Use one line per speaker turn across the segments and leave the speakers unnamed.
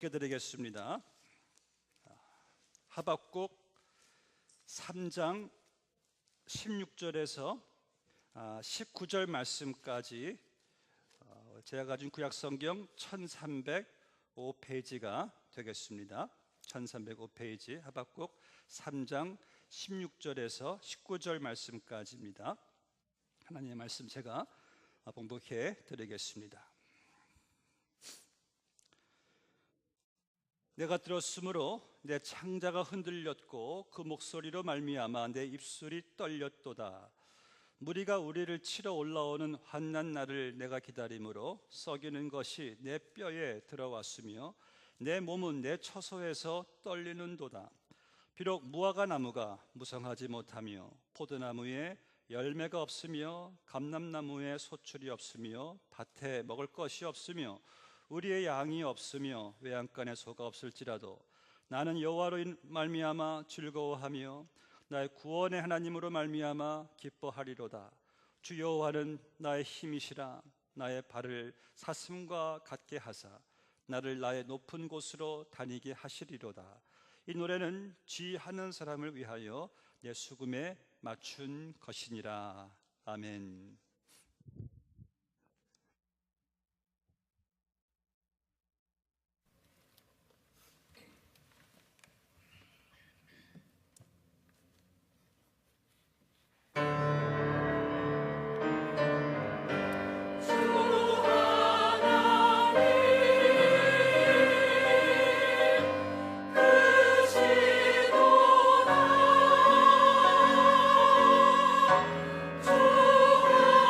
드리겠습니다. 하박국 3장 16절에서 19절 말씀까지 제가 가진 구약성경 1305페이지가 되겠습니다. 1305페이지 하박국 3장 16절에서 19절 말씀까지입니다. 하나님의 말씀 제가 봉독해 드리겠습니다. 내가 들었으므로 내 창자가 흔들렸고 그 목소리로 말미암아 내 입술이 떨렸도다. 무리가 우리를 치러 올라오는 환난 날을 내가 기다림으로 썩이는 것이 내 뼈에 들어왔으며 내 몸은 내 처소에서 떨리는도다. 비록 무화과 나무가 무성하지 못하며 포도나무에 열매가 없으며 감람나무에 소출이 없으며 밭에 먹을 것이 없으며 우리의 양이 없으며 외양간에 소가 없을지라도 나는 여호와로 말미암아 즐거워하며 나의 구원의 하나님으로 말미암아 기뻐하리로다. 주 여호와는 나의 힘이시라. 나의 발을 사슴과 같게 하사 나를 나의 높은 곳으로 다니게 하시리로다. 이 노래는 지혜하는 사람을 위하여 내 수금에 맞춘 것이니라. 아멘.
주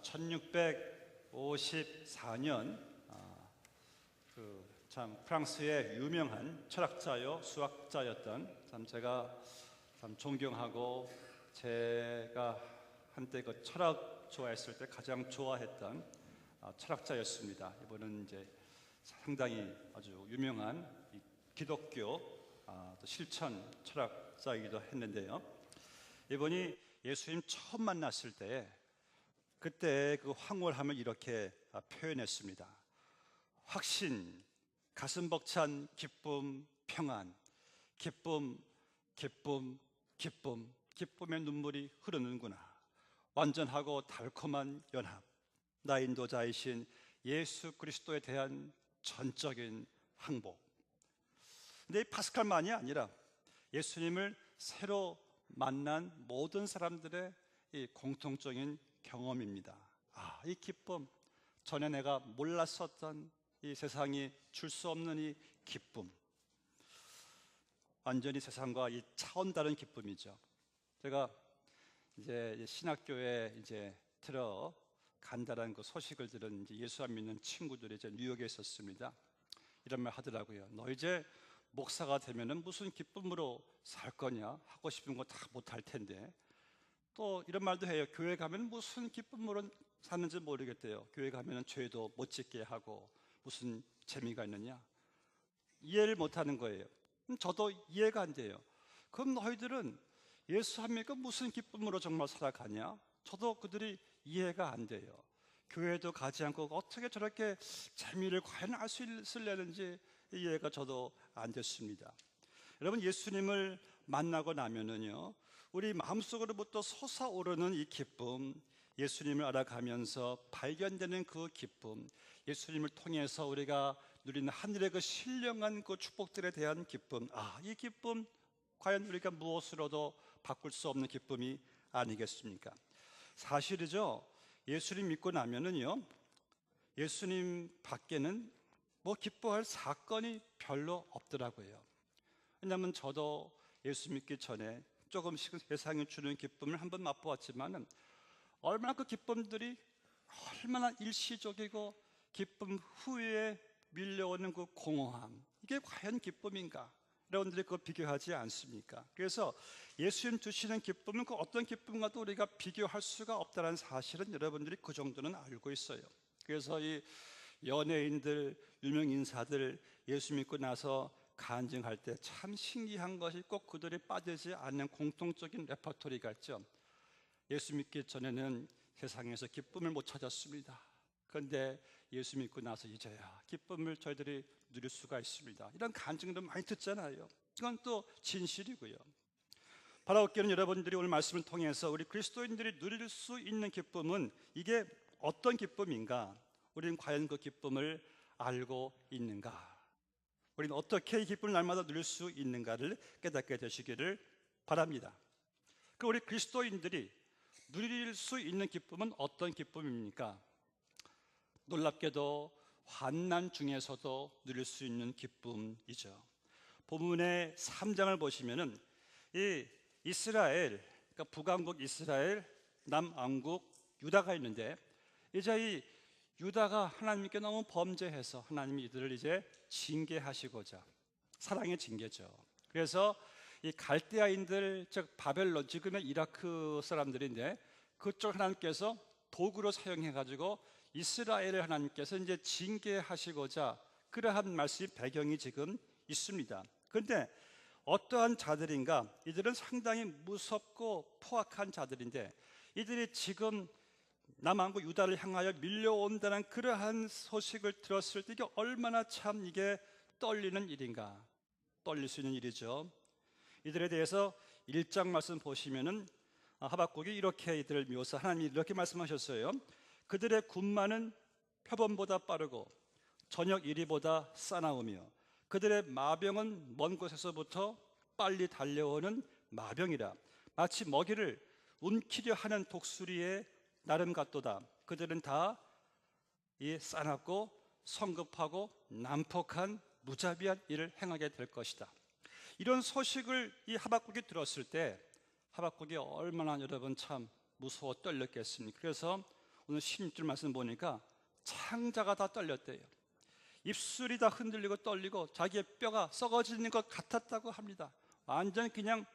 1654년 참 프랑스의 유명한 철학자요 수학자였던 참 제가 참 존경하고 제가 한때 그 철학 좋아했을 때 가장 좋아했던 철학자였습니다. 이분은 이제 상당히 아주 유명한 기독교 또 실천 철학자이기도 했는데요. 이분이 예수님 처음 만났을 때 그때 그 황홀함을 이렇게 표현했습니다. 확신, 가슴 벅찬 기쁨, 평안, 기쁨, 기쁨, 기쁨, 기쁨의 눈물이 흐르는구나. 완전하고 달콤한 연합, 나 인도자이신 예수 그리스도에 대한 전적인 항복. 근데 이 파스칼만이 아니라 예수님을 새로 만난 모든 사람들의 이 공통적인 경험입니다. 이 기쁨, 전에 내가 몰랐었던 이 세상이 줄 수 없는 이 기쁨, 완전히 세상과 이 차원 다른 기쁨이죠. 제가 이제 신학교에 이제 들어간다는 그 소식을 들은 이제 예수 안 믿는 친구들이 이제 뉴욕에 있었습니다. 이런 말 하더라고요. 너 이제 목사가 되면은 무슨 기쁨으로 살 거냐? 하고 싶은 거 다 못할 텐데. 또 이런 말도 해요. 교회 가면 무슨 기쁨으로 사는지 모르겠대요. 교회 가면은 죄도 못 짓게 하고 무슨 재미가 있느냐? 이해를 못하는 거예요. 저도 이해가 안 돼요. 그럼 너희들은 예수 안 믿고 무슨 기쁨으로 정말 살아가냐? 저도 그들이 이해가 안 돼요. 교회도 가지 않고 어떻게 저렇게 재미를 과연 알 수 있으려는지 이해가 저도 안 됐습니다. 여러분, 예수님을 만나고 나면은요, 우리 마음속으로부터 솟아오르는 이 기쁨, 예수님을 알아가면서 발견되는 그 기쁨, 예수님을 통해서 우리가 누리는 하늘의 그 신령한 그 축복들에 대한 기쁨, 이 기쁨 과연 우리가 무엇으로도 바꿀 수 없는 기쁨이 아니겠습니까? 사실이죠. 예수님 믿고 나면은요, 예수님 밖에는 뭐 기뻐할 사건이 별로 없더라고요. 왜냐하면 저도 예수 믿기 전에 조금씩은 세상이 주는 기쁨을 한번 맛보았지만은 얼마나 그 기쁨들이 얼마나 일시적이고 기쁨 후에 밀려오는 그 공허함, 이게 과연 기쁨인가? 여러분들이 그거 비교하지 않습니까? 그래서 예수님 주시는 기쁨은 그 어떤 기쁨과도 우리가 비교할 수가 없다는 사실은 여러분들이 그 정도는 알고 있어요. 그래서 이 연예인들, 유명 인사들 예수 믿고 나서 간증할 때 참 신기한 것이 꼭 그들이 빠지지 않는 공통적인 레퍼토리가 있죠. 예수 믿기 전에는 세상에서 기쁨을 못 찾았습니다. 그런데 예수 믿고 나서 이제야 기쁨을 저희들이 누릴 수가 있습니다. 이런 간증도 많이 듣잖아요. 이건 또 진실이고요. 바라옵기는 여러분들이 오늘 말씀을 통해서 우리 그리스도인들이 누릴 수 있는 기쁨은 이게 어떤 기쁨인가? 우리는 과연 그 기쁨을 알고 있는가? 우리는 어떻게 이 기쁨을 날마다 누릴 수 있는가를 깨닫게 되시기를 바랍니다. 그 우리 그리스도인들이 누릴 수 있는 기쁨은 어떤 기쁨입니까? 놀랍게도 환난 중에서도 누릴 수 있는 기쁨이죠. 본문의 3장을 보시면은 이 이스라엘, 그러니까 북왕국 이스라엘, 남왕국 유다가 있는데 이제 이 유다가 하나님께 너무 범죄해서 하나님이 이들을 이제 징계하시고자, 사랑의 징계죠. 그래서 이 갈대아인들, 즉 바벨론, 지금의 이라크 사람들인데 그쪽 하나님께서 도구로 사용해가지고 이스라엘을 하나님께서 이제 징계하시고자 그러한 말씀이 배경이 지금 있습니다. 그런데 어떠한 자들인가? 이들은 상당히 무섭고 포악한 자들인데 이들이 지금 남왕국 유다를 향하여 밀려온다는 그러한 소식을 들었을 때 이게 얼마나 참 이게 떨리는 일인가? 떨릴 수 있는 일이죠. 이들에 대해서 1장 말씀 보시면은 하박국이 이렇게 이들을 하나님이 이렇게 말씀하셨어요. 그들의 군마는 표범보다 빠르고 저녁 이리보다 싸나우며 그들의 마병은 먼 곳에서부터 빨리 달려오는 마병이라 마치 먹이를 움키려 하는 독수리의 나름 같도다. 그들은 다 이 싸납고 성급하고 난폭한 무자비한 일을 행하게 될 것이다. 이런 소식을 이 하박국이 들었을 때 하박국이 얼마나 여러분 참 무서워 떨렸겠습니까? 그래서 오늘 16절 말씀 보니까 창자가 다 떨렸대요. 입술이 다 흔들리고 떨리고 자기의 뼈가 썩어지는 것 같았다고 합니다. 완전 그냥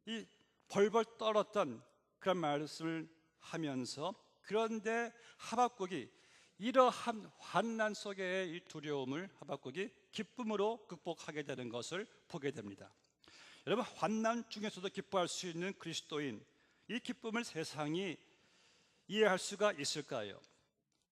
이 벌벌 떨었던 그런 말씀을 하면서, 그런데 하박국이 이러한 환난 속의 이 두려움을 하박국이 기쁨으로 극복하게 되는 것을 보게 됩니다. 여러분, 환난 중에서도 기뻐할 수 있는 그리스도인, 이 기쁨을 세상이 이해할 수가 있을까요?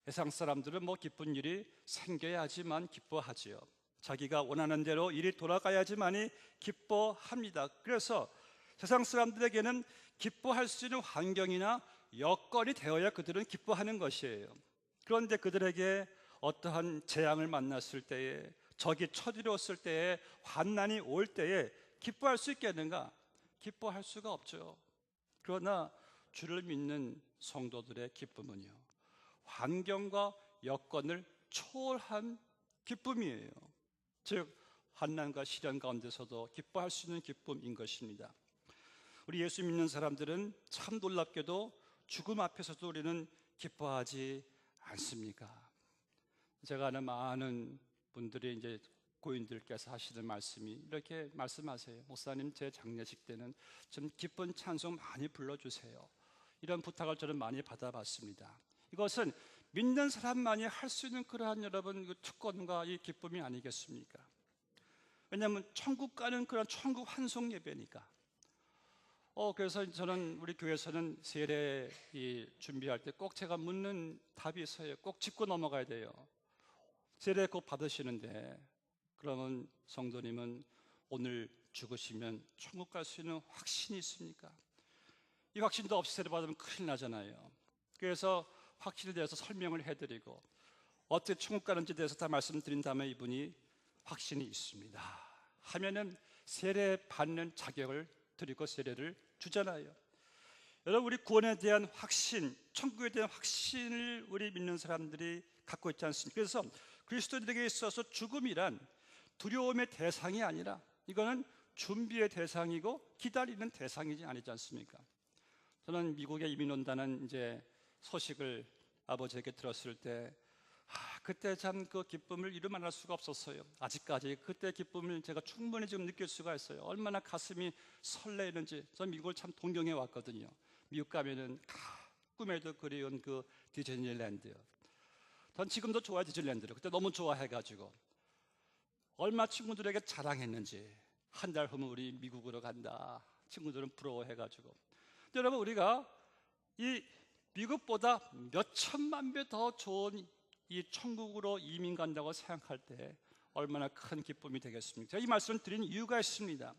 세상 사람들은 뭐 기쁜 일이 생겨야지만 기뻐하지요. 자기가 원하는 대로 일이 돌아가야지만이 기뻐합니다. 그래서 세상 사람들에게는 기뻐할 수 있는 환경이나 여건이 되어야 그들은 기뻐하는 것이에요. 그런데 그들에게 어떠한 재앙을 만났을 때에, 적이 쳐들어왔을 때에, 환난이 올 때에 기뻐할 수 있겠는가? 기뻐할 수가 없죠. 그러나 주를 믿는 성도들의 기쁨은요, 환경과 여건을 초월한 기쁨이에요. 즉 환난과 시련 가운데서도 기뻐할 수 있는 기쁨인 것입니다. 우리 예수 믿는 사람들은 참 놀랍게도 죽음 앞에서도 우리는 기뻐하지 않습니까? 제가 아는 많은 분들이 이제 고인들께서 하시는 말씀이 이렇게 말씀하세요. 목사님, 제 장례식 때는 좀 기쁜 찬송 많이 불러주세요. 이런 부탁을 저는 많이 받아봤습니다. 이것은 믿는 사람만이 할 수 있는 그러한 여러분 그 특권과 이 기쁨이 아니겠습니까? 왜냐하면 천국 가는 그런 천국 환송 예배니까. 그래서 저는 우리 교회에서는 세례 준비할 때 꼭 제가 묻는 답이 있어요. 꼭 짚고 넘어가야 돼요. 세례 꼭 받으시는데 그러면 성도님은 오늘 죽으시면 천국 갈 수 있는 확신이 있습니까? 이 확신도 없이 세례 받으면 큰일 나잖아요. 그래서 확신에 대해서 설명을 해드리고 어떻게 천국 가는지에 대해서 다 말씀드린 다음에 이분이 확신이 있습니다 하면은 세례 받는 자격을 드리고 세례를 주잖아요. 여러분, 우리 구원에 대한 확신, 천국에 대한 확신을 우리 믿는 사람들이 갖고 있지 않습니까? 그래서 그리스도인들에게 있어서 죽음이란 두려움의 대상이 아니라 이거는 준비의 대상이고 기다리는 대상이지 아니지 않습니까? 저는 미국에 이민 온다는 이제 소식을 아버지에게 들었을 때 그때 참 그 기쁨을 이루 말할 수가 없었어요. 아직까지 그때 기쁨을 제가 충분히 지금 느낄 수가 있어요. 얼마나 가슴이 설레는지. 저는 미국을 참 동경해 왔거든요. 미국 가면은 꿈에도 그리운 그 디즈니랜드요. 전 지금도 좋아요, 디즈니랜드를. 그때 너무 좋아해가지고 얼마 친구들에게 자랑했는지. 한 달 후면 우리 미국으로 간다. 친구들은 부러워해가지고. 근데 여러분, 우리가 이 미국보다 몇 천만 배 더 좋은 이 천국으로 이민 간다고 생각할 때 얼마나 큰 기쁨이 되겠습니까? 제가 이 말씀을 드린 이유가 있습니다.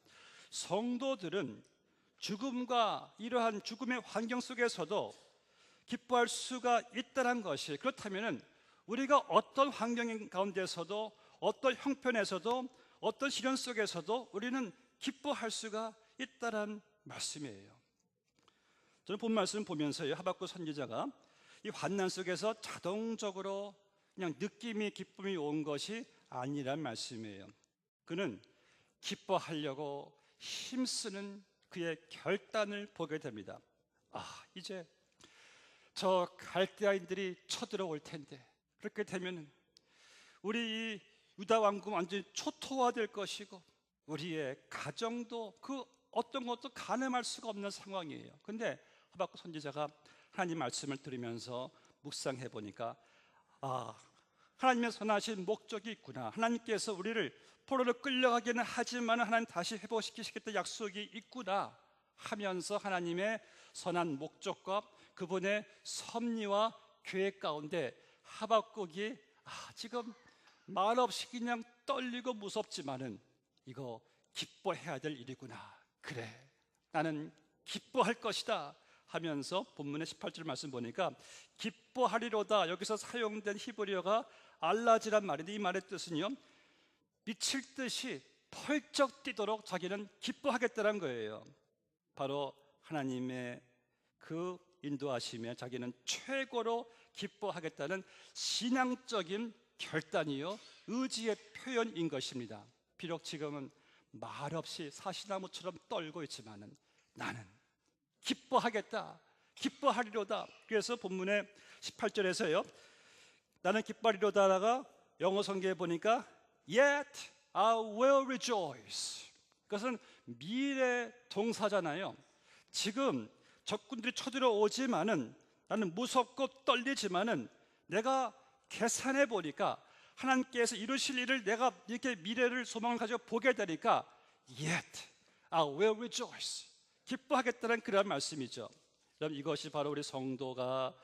성도들은 죽음과 이러한 죽음의 환경 속에서도 기뻐할 수가 있다는 것이, 그렇다면 우리가 어떤 환경 가운데서도, 어떤 형편에서도, 어떤 시련 속에서도 우리는 기뻐할 수가 있다는 말씀이에요. 저는 본 말씀 보면서요, 하박국 선지자가 이 환난 속에서 자동적으로 그냥 느낌이, 기쁨이 온 것이 아니란 말씀이에요. 그는 기뻐하려고 힘쓰는 그의 결단을 보게 됩니다. 이제 저 갈대아인들이 쳐들어올 텐데, 그렇게 되면 우리 이 유다 왕국 완전히 초토화될 것이고 우리의 가정도 그 어떤 것도 가늠할 수가 없는 상황이에요. 근데 하박국 선지자가 하나님 말씀을 들으면서 묵상해 보니까 하나님의 선하신 목적이 있구나. 하나님께서 우리를 포로로 끌려가기는 하지만 하나님 다시 회복시키시겠다 약속이 있구나 하면서 하나님의 선한 목적과 그분의 섭리와 계획 가운데 하박국이 지금 말없이 그냥 떨리고 무섭지만은 이거 기뻐해야 될 일이구나. 그래, 나는 기뻐할 것이다 하면서 본문의 18절 말씀 보니까 기뻐하리로다, 여기서 사용된 히브리어가 알라지란 말인데 이 말의 뜻은요, 미칠 듯이 펄쩍 뛰도록 자기는 기뻐하겠다는 거예요. 바로 하나님의 그 인도하심에 자기는 최고로 기뻐하겠다는 신앙적인 결단이요, 의지의 표현인 것입니다. 비록 지금은 말없이 사시나무처럼 떨고 있지만은 나는 기뻐하겠다. 기뻐하리로다. 그래서 본문의 18절에서요. 나는 기뻐하리로다가 영어 성경에 보니까 Yet I will rejoice. 그것은 미래 동사잖아요. 지금 적군들이 쳐들어오지만은 나는 무섭고 떨리지만은 내가 계산해 보니까 하나님께서 이루실 일을 내가 이렇게 미래를 소망을 가지고 보게 되니까 Yet I will rejoice. 기뻐하겠다는 그런 말씀이죠. 그럼 이것이 바로 우리 성도가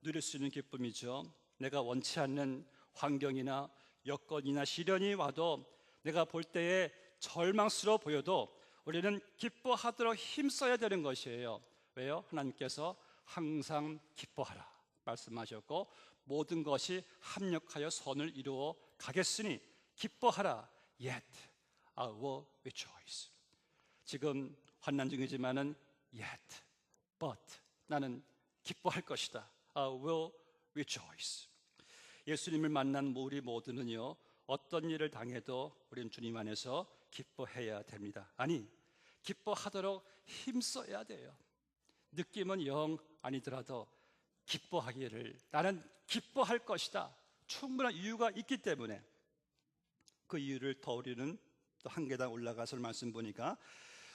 누릴 수 있는 기쁨이죠. 내가 원치 않는 환경이나 여건이나 시련이 와도 내가 볼 때에 절망스러워 보여도 우리는 기뻐하도록 힘써야 되는 것이에요. 왜요? 하나님께서 항상 기뻐하라 말씀하셨고 모든 것이 합력하여 선을 이루어 가겠으니 기뻐하라. Yet I will rejoice. 지금 환난 중이지만은 yet, but 나는 기뻐할 것이다. I will rejoice. 예수님을 만난 우리 모두는요, 어떤 일을 당해도 우리는 주님 안에서 기뻐해야 됩니다. 아니, 기뻐하도록 힘써야 돼요. 느낌은 영 아니더라도 기뻐하기를, 나는 기뻐할 것이다. 충분한 이유가 있기 때문에 그 이유를 더 우리는 또 한 계단 올라가서 말씀 보니까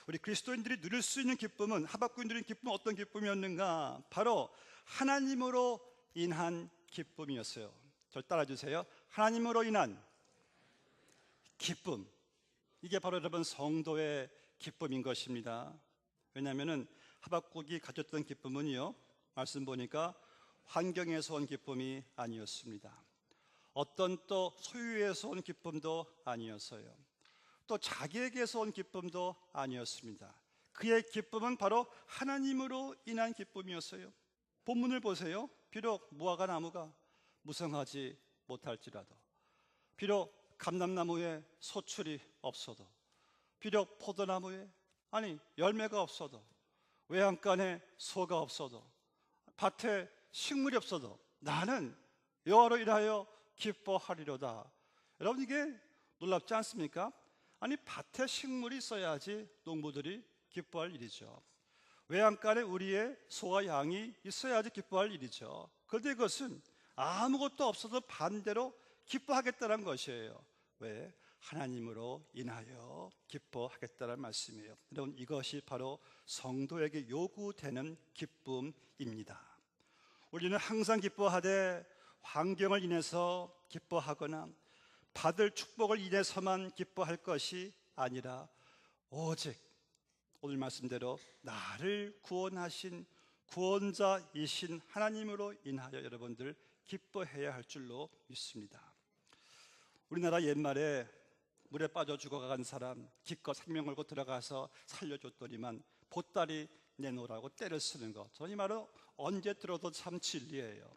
우리 그리스도인들이 누릴 수 있는 기쁨은, 하박국인들의 기쁨은 어떤 기쁨이었는가? 바로 하나님으로 인한 기쁨이었어요. 절 따라주세요. 하나님으로 인한 기쁨. 이게 바로 여러분 성도의 기쁨인 것입니다. 왜냐하면 하박국이 가졌던 기쁨은요, 말씀 보니까 환경에서 온 기쁨이 아니었습니다. 어떤 또 소유에서 온 기쁨도 아니었어요. 또 자기에게서 온 기쁨도 아니었습니다. 그의 기쁨은 바로 하나님으로 인한 기쁨이었어요. 본문을 보세요. 비록 무화과 나무가 무성하지 못할지라도, 비록 감람나무에 소출이 없어도, 비록 포도나무에 열매가 없어도, 외양간에 소가 없어도, 밭에 식물이 없어도 나는 여호와로 인하여 기뻐하리로다. 여러분, 이게 놀랍지 않습니까? 밭에 식물이 있어야지 농부들이 기뻐할 일이죠. 외양간에 우리의 소와 양이 있어야지 기뻐할 일이죠. 그런데 이것은 아무것도 없어도 반대로 기뻐하겠다는 것이에요. 왜? 하나님으로 인하여 기뻐하겠다는 말씀이에요. 여러분, 이것이 바로 성도에게 요구되는 기쁨입니다. 우리는 항상 기뻐하되 환경을 인해서 기뻐하거나 받을 축복을 인해서만 기뻐할 것이 아니라 오직 오늘 말씀대로 나를 구원하신 구원자이신 하나님으로 인하여 여러분들 기뻐해야 할 줄로 믿습니다. 우리나라 옛말에 물에 빠져 죽어간 사람 기껏 생명 걸고 들어가서 살려줬더니만 보따리 내놓으라고 떼를 쓰는 것, 이 말은 언제 들어도 참 진리예요.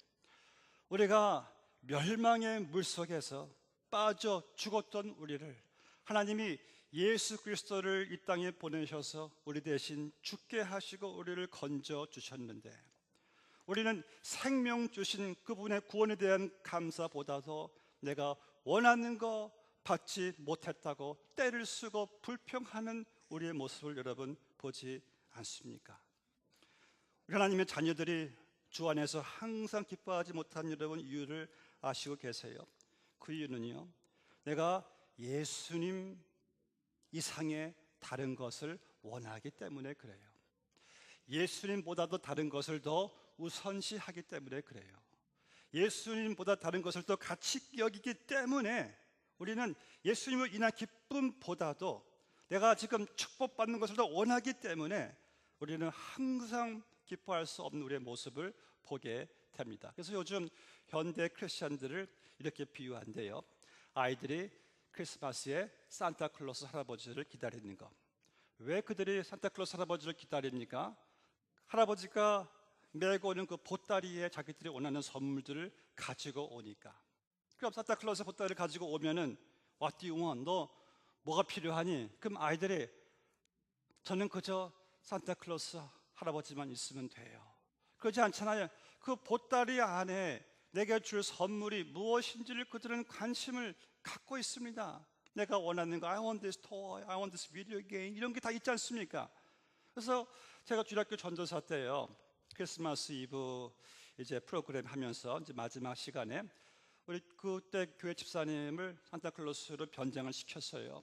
우리가 멸망의 물속에서 빠져 죽었던 우리를 하나님이 예수 그리스도를 이 땅에 보내셔서 우리 대신 죽게 하시고 우리를 건져 주셨는데, 우리는 생명 주신 그분의 구원에 대한 감사보다도 내가 원하는 거 받지 못했다고 떼를 쓰고 불평하는 우리의 모습을 여러분 보지 않습니까? 우리 하나님의 자녀들이 주 안에서 항상 기뻐하지 못한 여러분 이유를 아시고 계세요. 그 이유는요, 내가 예수님 이상의 다른 것을 원하기 때문에 그래요. 예수님보다도 다른 것을 더 우선시하기 때문에 그래요. 예수님보다 다른 것을 더 가치 여기기 때문에 우리는 예수님으로 인한 기쁨보다도 내가 지금 축복받는 것을 더 원하기 때문에 우리는 항상 기뻐할 수 없는 우리의 모습을 보게 됩니다. 그래서 요즘 현대 크리스천들을 이렇게 비유한대요. 아이들이 크리스마스에 산타클로스 할아버지를 기다리는 것. 왜 그들이 산타클로스 할아버지를 기다립니까? 할아버지가 메고 오는 그 보따리에 자기들이 원하는 선물들을 가지고 오니까. 그럼 산타클로스 보따리를 가지고 오면은 What do you want? 너 뭐가 필요하니? 그럼 아이들이 저는 그저 산타클로스 할아버지만 있으면 돼요. 그렇지 않잖아요. 그 보따리 안에 내게 줄 선물이 무엇인지를 그들은 관심을 갖고 있습니다. 내가 원하는 거, I want this toy, I want this video game, 이런 게 다 있지 않습니까? 그래서 제가 주일학교 전도사 때요, 크리스마스 이브 이제 프로그램 하면서 이제 마지막 시간에 우리 그때 교회 집사님을 산타클로스로 변장을 시켰어요.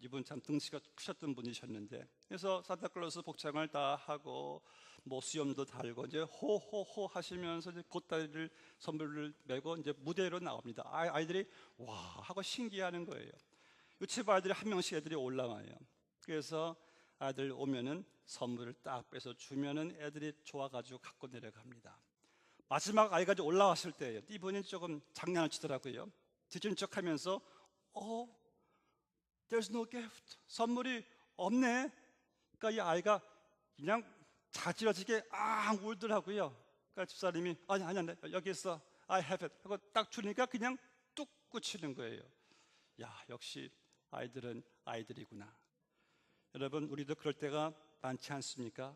이분 참 등치가 크셨던 분이셨는데, 그래서 산타클로스 복장을 다 하고 뭐 수염도 달고 이제 호호호 하시면서 이제 보따리를 선물을 메고 이제 무대로 나옵니다. 아이들이 와 하고 신기해하는 거예요. 유치부 아이들이 한 명씩 애들이 올라와요. 그래서 아이들 오면은 선물을 딱 빼서 주면은 애들이 좋아가지고 갖고 내려갑니다. 마지막 아이가 이제 올라왔을 때예요. 이분이 조금 장난을 치더라고요. 뒤진 척하면서 there's no gift. 선물이 없네. 그러니까 이 아이가 그냥 자지러지게 울더라고요. 그러니까 집사님이 아니 여기 있어. I have it. 하고 딱 주니까 그냥 뚝 꽂히는 거예요. 야, 역시 아이들은 아이들이구나. 여러분, 우리도 그럴 때가 많지 않습니까?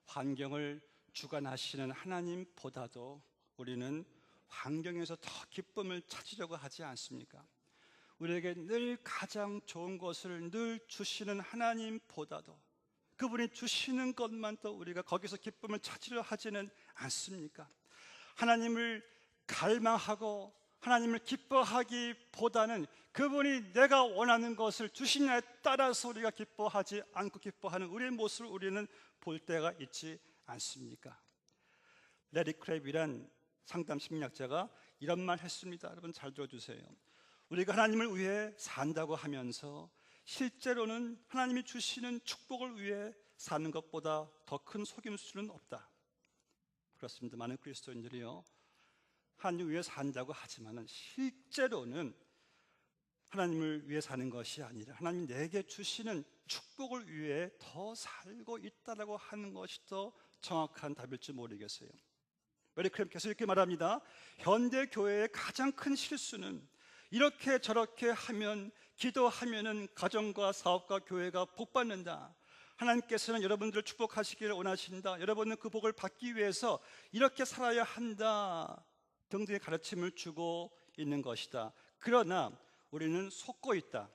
환경을 주관하시는 하나님보다도 우리는 환경에서 더 기쁨을 찾으려고 하지 않습니까? 우리에게 늘 가장 좋은 것을 늘 주시는 하나님보다도 그분이 주시는 것만 또 우리가 거기서 기쁨을 찾으려 하지는 않습니까? 하나님을 갈망하고 하나님을 기뻐하기보다는 그분이 내가 원하는 것을 주시냐에 따라서 우리가 기뻐하지 않고 기뻐하는 우리의 모습을 우리는 볼 때가 있지 않습니까? 레리 크랩이란 상담 심리학자가 이런 말 했습니다. 여러분 잘 들어주세요. 우리가 하나님을 위해 산다고 하면서 실제로는 하나님이 주시는 축복을 위해 사는 것보다 더 큰 속임수는 없다. 그렇습니다. 많은 그리스도인들이요, 하나님 위해 산다고 하지만 실제로는 하나님을 위해 사는 것이 아니라 하나님이 내게 주시는 축복을 위해 더 살고 있다고 하는 것이 더 정확한 답일지 모르겠어요. 메리 크랩께서 이렇게 말합니다. 현대 교회의 가장 큰 실수는 이렇게 저렇게 하면 기도하면은 가정과 사업과 교회가 복받는다. 하나님께서는 여러분들을 축복하시기를 원하신다. 여러분은 그 복을 받기 위해서 이렇게 살아야 한다 등등의 가르침을 주고 있는 것이다. 그러나 우리는 속고 있다.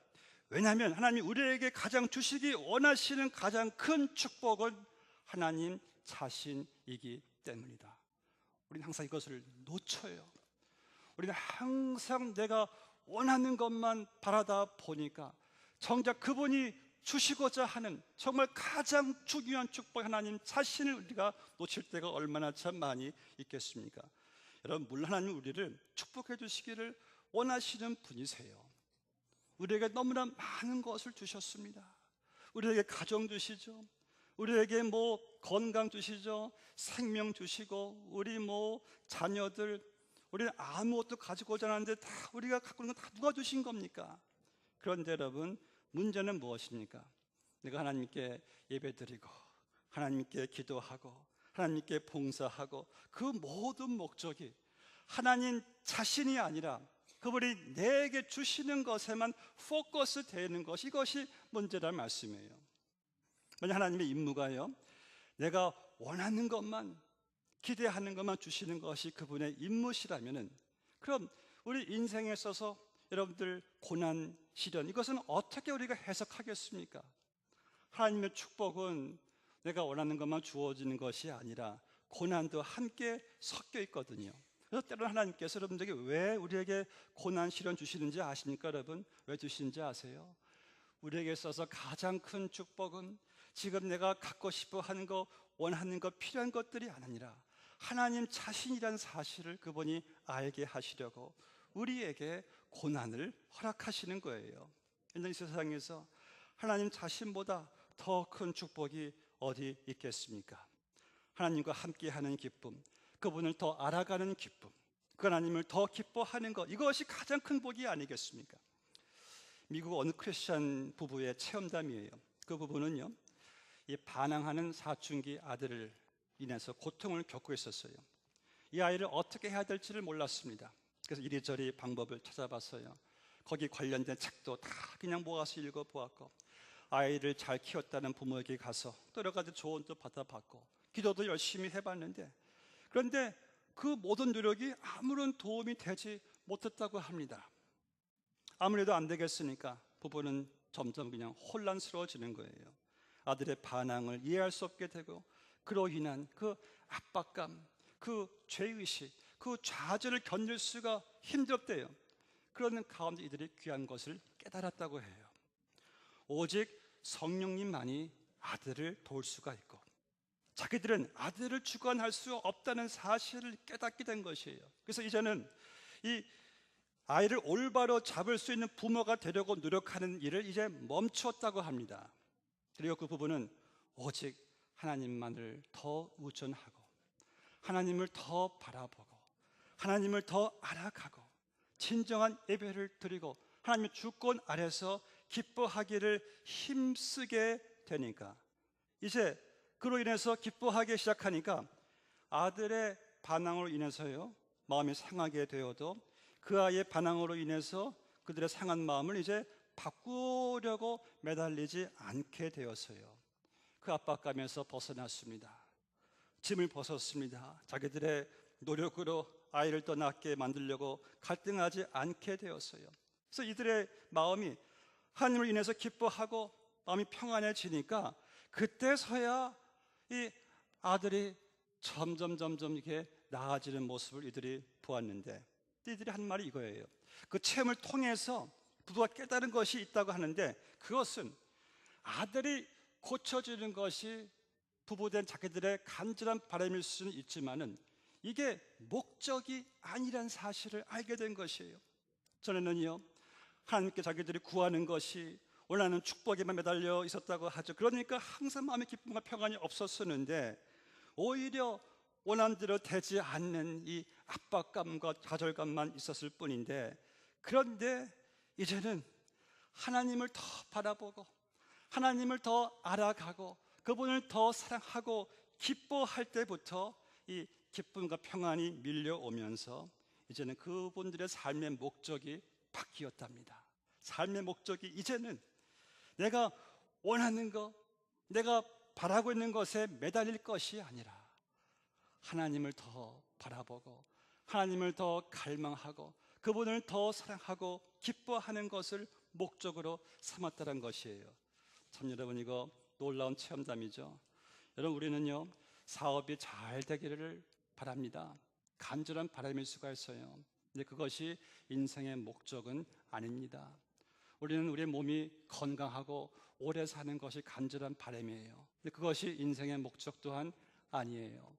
왜냐하면 하나님이 우리에게 가장 주시기 원하시는 가장 큰 축복은 하나님 자신이기 때문이다. 우리는 항상 이것을 놓쳐요. 우리는 항상 내가 원하는 것만 바라다 보니까 정작 그분이 주시고자 하는 정말 가장 중요한 축복 하나님 자신을 우리가 놓칠 때가 얼마나 참 많이 있겠습니까? 여러분, 물론 하나님 우리를 축복해 주시기를 원하시는 분이세요. 우리에게 너무나 많은 것을 주셨습니다. 우리에게 가정 주시죠. 우리에게 건강 주시죠. 생명 주시고 우리 자녀들 우리는 아무것도 가지고 오지 않았는데 다 우리가 갖고 있는 건 다 누가 주신 겁니까? 그런데 여러분, 문제는 무엇입니까? 내가 하나님께 예배드리고 하나님께 기도하고 하나님께 봉사하고 그 모든 목적이 하나님 자신이 아니라 그분이 내게 주시는 것에만 포커스 되는 것, 이것이 문제란 말씀이에요. 만약 하나님의 임무가요, 내가 원하는 것만 기대하는 것만 주시는 것이 그분의 임무시라면은, 그럼 우리 인생에 있어서 여러분들 고난, 시련, 이것은 어떻게 우리가 해석하겠습니까? 하나님의 축복은 내가 원하는 것만 주어지는 것이 아니라 고난도 함께 섞여 있거든요. 그래서 때로는 하나님께서 여러분들에게 왜 우리에게 고난, 시련 주시는지 아십니까? 여러분, 왜 주시는지 아세요? 우리에게 있어서 가장 큰 축복은 지금 내가 갖고 싶어 하는 것, 원하는 것, 필요한 것들이 아니라 하나님 자신이라는 사실을 그분이 알게 하시려고 우리에게 고난을 허락하시는 거예요. 이 세상에서 하나님 자신보다 더 큰 축복이 어디 있겠습니까? 하나님과 함께하는 기쁨, 그분을 더 알아가는 기쁨, 그 하나님을 더 기뻐하는 것, 이것이 가장 큰 복이 아니겠습니까? 미국 어느 크리스천 부부의 체험담이에요. 그 부부는요, 이 반항하는 사춘기 아들을 인해서 고통을 겪고 있었어요. 이 아이를 어떻게 해야 될지를 몰랐습니다. 그래서 이리저리 방법을 찾아봤어요. 거기 관련된 책도 다 그냥 모아서 읽어보았고, 아이를 잘 키웠다는 부모에게 가서 또 여러 가지 조언도 받아봤고, 기도도 열심히 해봤는데, 그런데 그 모든 노력이 아무런 도움이 되지 못했다고 합니다. 아무래도 안 되겠으니까 부부는 점점 그냥 혼란스러워지는 거예요. 아들의 반항을 이해할 수 없게 되고 그로 인한 그 압박감, 그 죄의식, 그 좌절을 견딜 수가 힘들었대요. 그러는 가운데 이들이 귀한 것을 깨달았다고 해요. 오직 성령님만이 아들을 도울 수가 있고, 자기들은 아들을 주관할 수 없다는 사실을 깨닫게 된 것이에요. 그래서 이제는 이 아이를 올바로 잡을 수 있는 부모가 되려고 노력하는 일을 이제 멈췄다고 합니다. 그리고 그 부부는 오직 하나님만을 더 의존하고, 하나님을 더 바라보고, 하나님을 더 알아가고, 진정한 예배를 드리고 하나님의 주권 아래서 기뻐하기를 힘쓰게 되니까, 이제 그로 인해서 기뻐하기 시작하니까 아들의 반항으로 인해서요, 마음이 상하게 되어도 그 아이의 반항으로 인해서 그들의 상한 마음을 이제 바꾸려고 매달리지 않게 되었어요. 그 압박감에서 벗어났습니다. 짐을 벗었습니다. 자기들의 노력으로 아이를 더 낫게 만들려고 갈등하지 않게 되었어요. 그래서 이들의 마음이 하나님을 인해서 기뻐하고 마음이 평안해지니까 그때서야 이 아들이 점점 이렇게 나아지는 모습을 이들이 보았는데, 이들이 한 말이 이거예요. 그 체험을 통해서 부부가 깨달은 것이 있다고 하는데, 그것은 아들이 고쳐지는 것이 부부된 자기들의 간절한 바람일 수는 있지만은 이게 목적이 아니란 사실을 알게 된 것이에요. 전에는요, 하나님께 자기들이 구하는 것이 원하는 축복에만 매달려 있었다고 하죠. 그러니까 항상 마음의 기쁨과 평안이 없었었는데, 오히려 원하는 대로 되지 않는 이 압박감과 좌절감만 있었을 뿐인데, 그런데 이제는 하나님을 더 바라보고 하나님을 더 알아가고 그분을 더 사랑하고 기뻐할 때부터 이 기쁨과 평안이 밀려오면서 이제는 그분들의 삶의 목적이 바뀌었답니다. 삶의 목적이 이제는 내가 원하는 것, 내가 바라고 있는 것에 매달릴 것이 아니라 하나님을 더 바라보고 하나님을 더 갈망하고 그분을 더 사랑하고 기뻐하는 것을 목적으로 삼았다는 것이에요. 참 여러분, 이거 놀라운 체험담이죠. 여러분, 우리는요, 사업이 잘 되기를 바랍니다. 간절한 바람일 수가 있어요. 근데 그것이 인생의 목적은 아닙니다. 우리는 우리의 몸이 건강하고 오래 사는 것이 간절한 바람이에요. 근데 그것이 인생의 목적 또한 아니에요.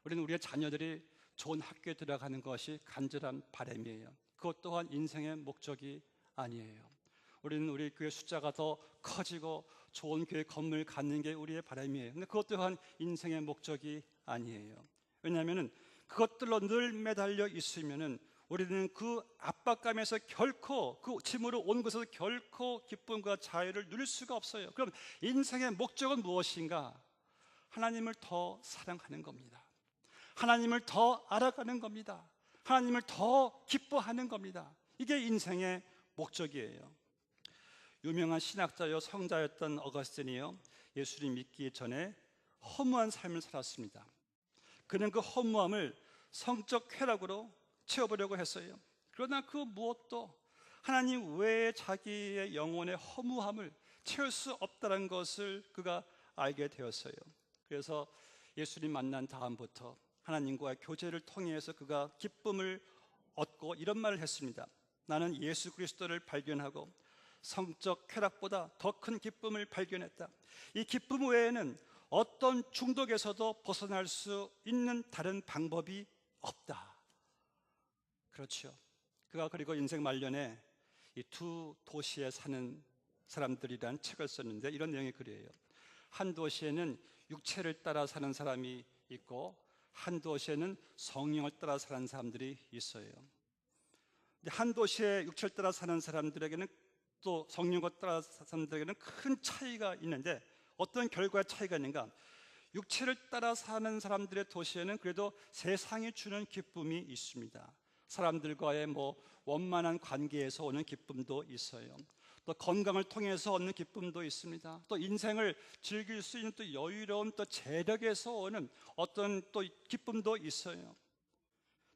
우리는 우리의 자녀들이 좋은 학교에 들어가는 것이 간절한 바람이에요. 그것 또한 인생의 목적이 아니에요. 우리는 우리 교회 숫자가 더 커지고 좋은 교회 건물 갖는 게 우리의 바람이에요. 근데 그것 또한 인생의 목적이 아니에요. 왜냐하면 그것들로 늘 매달려 있으면은 우리는 그 압박감에서 결코, 그 짐으로 온 것에서 결코 기쁨과 자유를 누릴 수가 없어요. 그럼 인생의 목적은 무엇인가? 하나님을 더 사랑하는 겁니다. 하나님을 더 알아가는 겁니다. 하나님을 더 기뻐하는 겁니다. 이게 인생의 목적이에요. 유명한 신학자요 성자였던 어거스틴이요, 예수를 믿기 전에 허무한 삶을 살았습니다. 그는 그 허무함을 성적 쾌락으로 채워보려고 했어요. 그러나 그 무엇도 하나님 외에 자기의 영혼의 허무함을 채울 수 없다는 것을 그가 알게 되었어요. 그래서 예수님 만난 다음부터 하나님과의 교제를 통해서 그가 기쁨을 얻고 이런 말을 했습니다. 나는 예수 그리스도를 발견하고 성적 쾌락보다 더 큰 기쁨을 발견했다. 이 기쁨 외에는 어떤 중독에서도 벗어날 수 있는 다른 방법이 없다. 그렇죠. 그가 그리고 인생 말년에 이 두 도시에 사는 사람들이란 책을 썼는데 이런 내용의 글이에요. 한 도시에는 육체를 따라 사는 사람이 있고 한 도시에는 성령을 따라 사는 사람들이 있어요. 한 도시에 육체를 따라 사는 사람들에게는 또 성령과 따라 사는 사람들에게는 큰 차이가 있는데, 어떤 결과의 차이가 있는가? 육체를 따라 사는 사람들의 도시에는 그래도 세상이 주는 기쁨이 있습니다. 사람들과의 원만한 관계에서 오는 기쁨도 있어요. 또 건강을 통해서 얻는 기쁨도 있습니다. 또 인생을 즐길 수 있는 또 여유로운 또 재력에서 오는 어떤 또 기쁨도 있어요.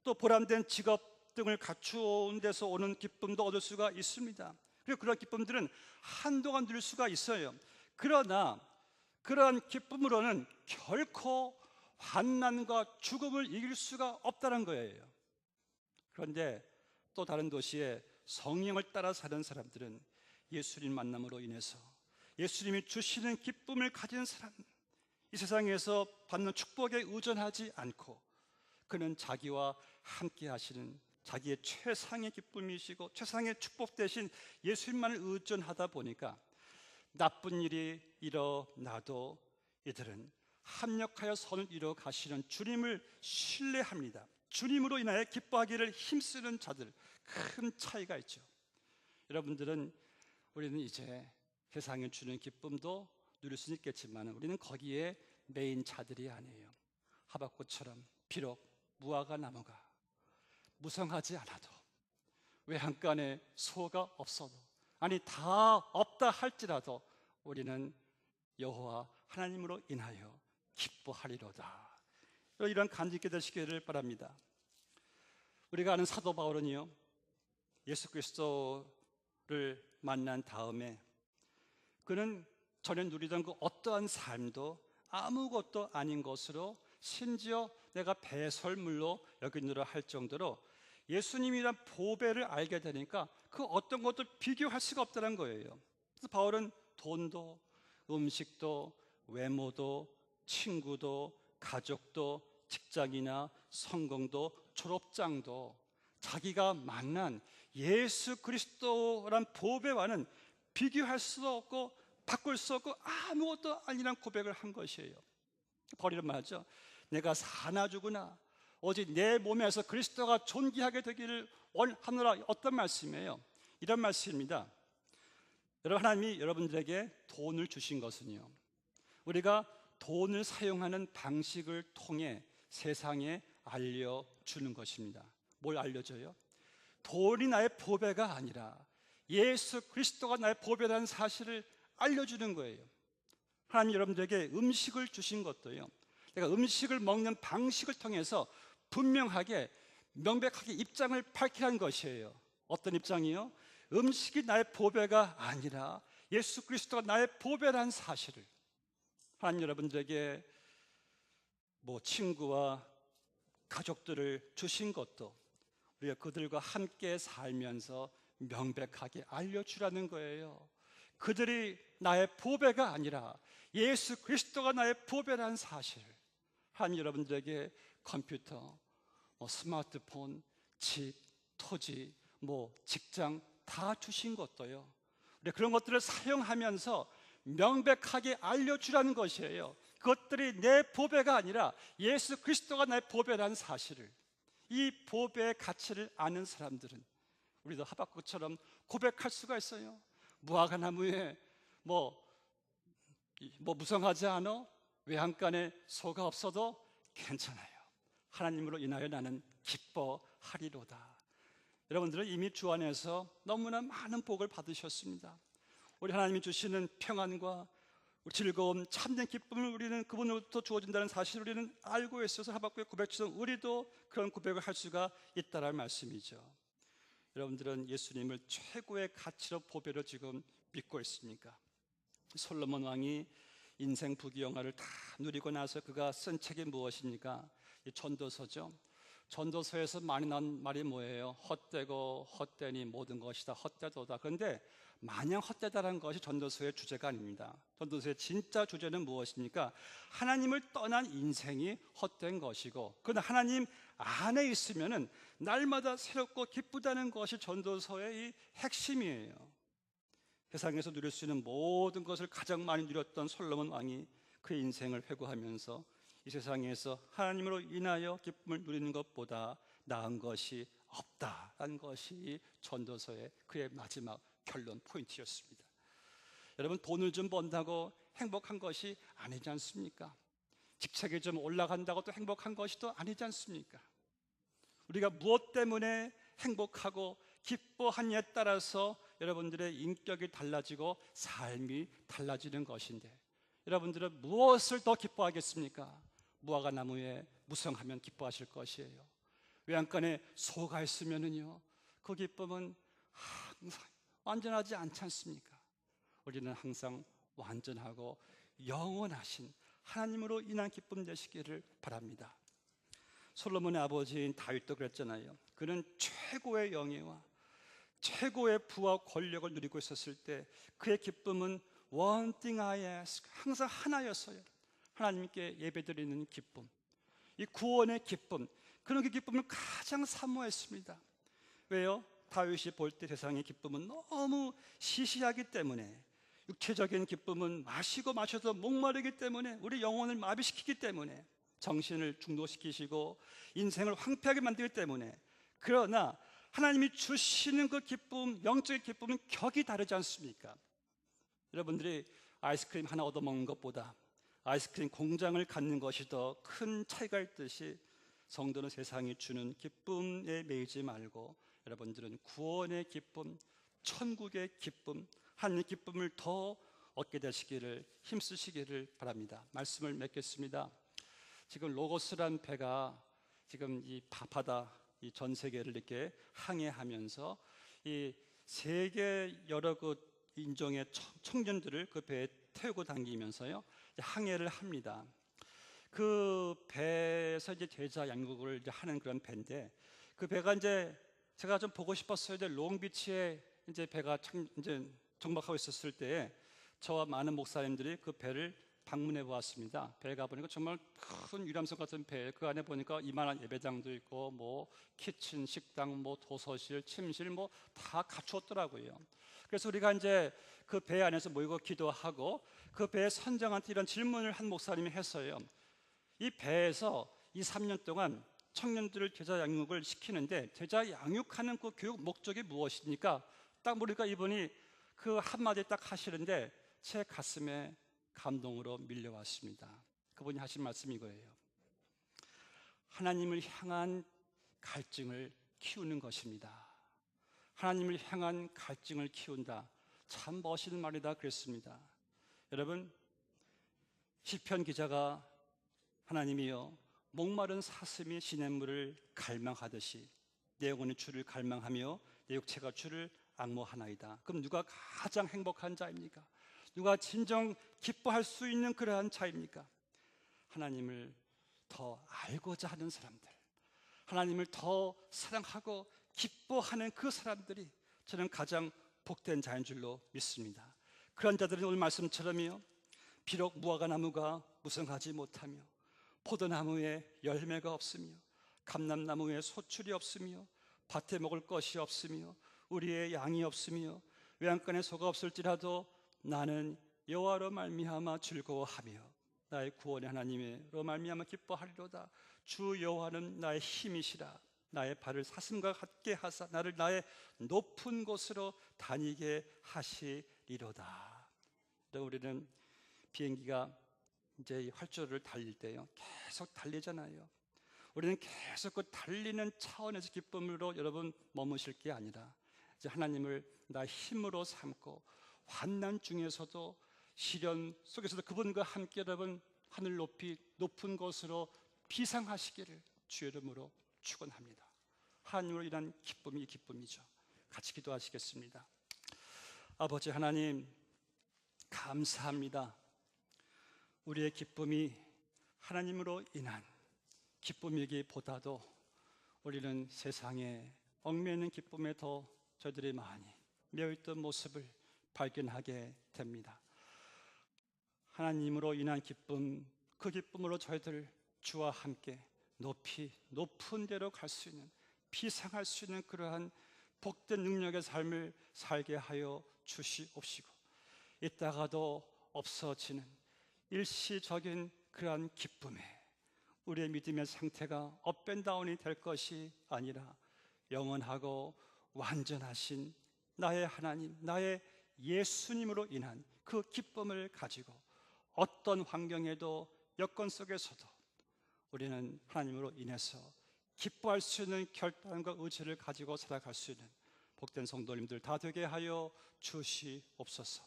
또 보람된 직업 등을 갖추온 데서 오는 기쁨도 얻을 수가 있습니다. 그리고 그런 기쁨들은 한동안 누릴 수가 있어요. 그러나 그러한 기쁨으로는 결코 환난과 죽음을 이길 수가 없다는 거예요. 그런데 또 다른 도시에 성령을 따라 사는 사람들은 예수님 만남으로 인해서 예수님이 주시는 기쁨을 가진 사람, 이 세상에서 받는 축복에 의존하지 않고 그는 자기와 함께 하시는 자기의 최상의 기쁨이시고 최상의 축복 대신 예수님만을 의존하다 보니까 나쁜 일이 일어나도 이들은 합력하여 선을 이루어 가시는 주님을 신뢰합니다. 주님으로 인하여 기뻐하기를 힘쓰는 자들, 큰 차이가 있죠. 여러분들은 우리는 이제 세상에 주는 기쁨도 누릴 수는 있겠지만 우리는 거기에 메인 자들이 아니에요. 하박국처럼 비록 무화과 나무가 무성하지 않아도 외양간에 소가 없어도 아니 다 없다 할지라도 우리는 여호와 하나님으로 인하여 기뻐하리로다. 이런 간증 있게 되시기를 바랍니다. 우리가 아는 사도 바울은요, 예수 그리스도를 만난 다음에 그는 전에 누리던 그 어떠한 삶도 아무것도 아닌 것으로 심지어 내가 배설물로 여기느라 할 정도로 예수님이란 보배를 알게 되니까 그 어떤 것도 비교할 수가 없다는 거예요. 그래서 바울은 돈도 음식도 외모도 친구도 가족도 직장이나 성공도 졸업장도 자기가 만난 예수 그리스도란 보배와는 비교할 수 없고 바꿀 수 없고 아무것도 아니란 고백을 한 것이에요. 바울이 말하죠. 내가 사나 죽으나 오직 내 몸에서 그리스도가 존귀하게 되기를 원하노라. 어떤 말씀이에요? 이런 말씀입니다. 여러분, 하나님이 여러분들에게 돈을 주신 것은요, 우리가 돈을 사용하는 방식을 통해 세상에 알려주는 것입니다. 뭘 알려줘요? 돈이 나의 보배가 아니라 예수 그리스도가 나의 보배라는 사실을 알려주는 거예요. 하나님 여러분들에게 음식을 주신 것도요, 내가 음식을 먹는 방식을 통해서 분명하게 명백하게 입장을 밝히라는 것이에요. 어떤 입장이요? 음식이 나의 보배가 아니라 예수 그리스도가 나의 보배라는 사실을. 하나님 여러분들에게 친구와 가족들을 주신 것도 우리가 그들과 함께 살면서 명백하게 알려주라는 거예요. 그들이 나의 보배가 아니라 예수 그리스도가 나의 보배라는 사실을. 하나님 여러분들에게 컴퓨터, 스마트폰, 집, 토지, 직장 다 주신 것도요, 우리 그런 것들을 사용하면서 명백하게 알려주라는 것이에요. 그것들이 내 보배가 아니라 예수 그리스도가 나의 보배라는 사실을. 이 보배의 가치를 아는 사람들은 우리도 하박국처럼 고백할 수가 있어요. 무화과 나무에 무성하지 않아 외양간에 소가 없어도 괜찮아요. 하나님으로 인하여 나는 기뻐하리로다. 여러분들은 이미 주 안에서 너무나 많은 복을 받으셨습니다. 우리 하나님이 주시는 평안과 즐거움, 참된 기쁨을 우리는 그분으로부터 주어진다는 사실을 우리는 알고 있어서 하박국의 고백처럼 우리도 그런 고백을 할 수가 있다는 말씀이죠. 여러분들은 예수님을 최고의 가치로 보배로 지금 믿고 있습니까? 솔로몬 왕이 인생 부귀영화를 다 누리고 나서 그가 쓴 책이 무엇입니까? 이 전도서죠. 전도서에서 많이 나온 말이 뭐예요? 헛되고 헛되니 모든 것이 다 헛되도다. 그런데 마냥 헛되다라는 것이 전도서의 주제가 아닙니다. 전도서의 진짜 주제는 무엇입니까? 하나님을 떠난 인생이 헛된 것이고, 그러나 하나님 안에 있으면은 날마다 새롭고 기쁘다는 것이 전도서의 이 핵심이에요. 세상에서 누릴 수 있는 모든 것을 가장 많이 누렸던 솔로몬 왕이 그의 인생을 회고하면서 이 세상에서 하나님으로 인하여 기쁨을 누리는 것보다 나은 것이 없다라는 것이 전도서의 그의 마지막 결론 포인트였습니다. 여러분, 돈을 좀 번다고 행복한 것이 아니지 않습니까? 직책이 좀 올라간다고 또 행복한 것이 또 아니지 않습니까? 우리가 무엇 때문에 행복하고 기뻐하냐에 따라서 여러분들의 인격이 달라지고 삶이 달라지는 것인데, 여러분들은 무엇을 더 기뻐하겠습니까? 무화과 나무에 무성하면 기뻐하실 것이에요. 외양간에 소가 있으면은요, 그 기쁨은 항상 완전하지 않지 않습니까? 우리는 항상 완전하고 영원하신 하나님으로 인한 기쁨 되시기를 바랍니다. 솔로몬의 아버지인 다윗도 그랬잖아요. 그는 최고의 영예와 최고의 부와 권력을 누리고 있었을 때 그의 기쁨은 one thing I ask, 항상 하나였어요. 하나님께 예배드리는 기쁨, 이 구원의 기쁨, 그런 그 기쁨을 가장 사모했습니다. 왜요? 다윗이 볼 때 세상의 기쁨은 너무 시시하기 때문에, 육체적인 기쁨은 마시고 마셔서 목마르기 때문에, 우리 영혼을 마비시키기 때문에, 정신을 중독시키시고 인생을 황폐하게 만들기 때문에. 그러나 하나님이 주시는 그 기쁨, 영적인 기쁨은 격이 다르지 않습니까? 여러분들이 아이스크림 하나 얻어먹는 것보다 아이스크림 공장을 갖는 것이 더 큰 차이가 있듯이, 성도는 세상이 주는 기쁨에 매이지 말고 여러분들은 구원의 기쁨, 천국의 기쁨, 하나님의 기쁨을 더 얻게 되시기를 힘쓰시기를 바랍니다. 말씀을 맺겠습니다. 지금 로고스란 배가 지금 이 바다, 이 전 세계를 이렇게 항해하면서 이 세계 여러 그 인종의 청년들을 그 배에 태우고 다니면서요, 항해를 합니다. 그 배에서 이제 제자 양육을 이제 하는 그런 배인데, 그 배가 이제 제가 좀 보고 싶었어요. 이제 롱비치에 이제 배가 이제 정박하고 있었을 때 저와 많은 목사님들이 그 배를 방문해 보았습니다. 배에 가보니까 정말 큰 유람선 같은 배, 그 안에 보니까 이만한 예배장도 있고 뭐 키친, 식당, 뭐 도서실, 침실 뭐 다 갖추었더라고요. 그래서 우리가 이제 그 배 안에서 모이고 기도하고 그 배의 선장한테 이런 질문을 한 목사님이 했어요. 이 배에서 2, 3년 동안 청년들을 제자 양육을 시키는데 제자 양육하는 그 교육 목적이 무엇입니까? 딱 보니까 이분이 그 한마디 딱 하시는데 제 가슴에 감동으로 밀려왔습니다. 그분이 하신 말씀이 이거예요. 하나님을 향한 갈증을 키우는 것입니다. 하나님을 향한 갈증을 키운다. 참 멋있는 말이다 그랬습니다. 여러분, 시편 기자가 하나님이여 목마른 사슴이 시냇물을 갈망하듯이 내 영혼이 주를 갈망하며 내 육체가 주를 앙모하나이다. 그럼 누가 가장 행복한 자입니까? 누가 진정 기뻐할 수 있는 그러한 자입니까? 하나님을 더 알고자 하는 사람들, 하나님을 더 사랑하고 기뻐하는 그 사람들이 저는 가장 복된 자인 줄로 믿습니다. 그런 자들은 오늘 말씀처럼요, 비록 무화과나무가 무성하지 못하며 포도나무에 열매가 없으며 감람나무에 소출이 없으며 밭에 먹을 것이 없으며 우리의 양이 없으며 외양간에 소가 없을지라도 나는 여호와로 말미암아 즐거워하며 나의 구원의 하나님으로 말미암아 기뻐하리로다. 주 여호와는 나의 힘이시라. 나의 발을 사슴과 같게 하사 나를 나의 높은 곳으로 다니게 하시리로다. 우리는 비행기가 이제 활주로를 달릴 때요, 계속 달리잖아요. 우리는 계속 그 달리는 차원에서 기쁨으로 여러분 머무실 게 아니라 이제 하나님을 나의 힘으로 삼고 환난 중에서도 시련 속에서도 그분과 함께 여러분 하늘 높이 높은 곳으로 비상하시기를 주의 이름으로 축원합니다. 하나님으로 인한 기쁨이 기쁨이죠. 같이 기도하시겠습니다. 아버지 하나님, 감사합니다. 우리의 기쁨이 하나님으로 인한 기쁨이기보다도 우리는 세상에 얽매이는 기쁨에 더 저희들이 많이 매여있던 모습을 발견하게 됩니다. 하나님으로 인한 기쁨, 그 기쁨으로 저희들 주와 함께 높이 높은 데로 갈 수 있는, 비상할 수 있는 그러한 복된 능력의 삶을 살게 하여 주시옵시고, 이따가도 없어지는 일시적인 그러한 기쁨에 우리의 믿음의 상태가 업앤다운이 될 것이 아니라 영원하고 완전하신 나의 하나님, 나의 예수님으로 인한 그 기쁨을 가지고 어떤 환경에도 여건 속에서도 우리는 하나님으로 인해서 기뻐할 수 있는 결단과 의지를 가지고 살아갈 수 있는 복된 성도님들 다 되게 하여 주시옵소서.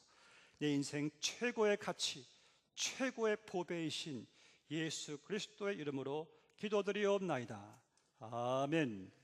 내 인생 최고의 가치, 최고의 보배이신 예수 그리스도의 이름으로 기도드리옵나이다. 아멘.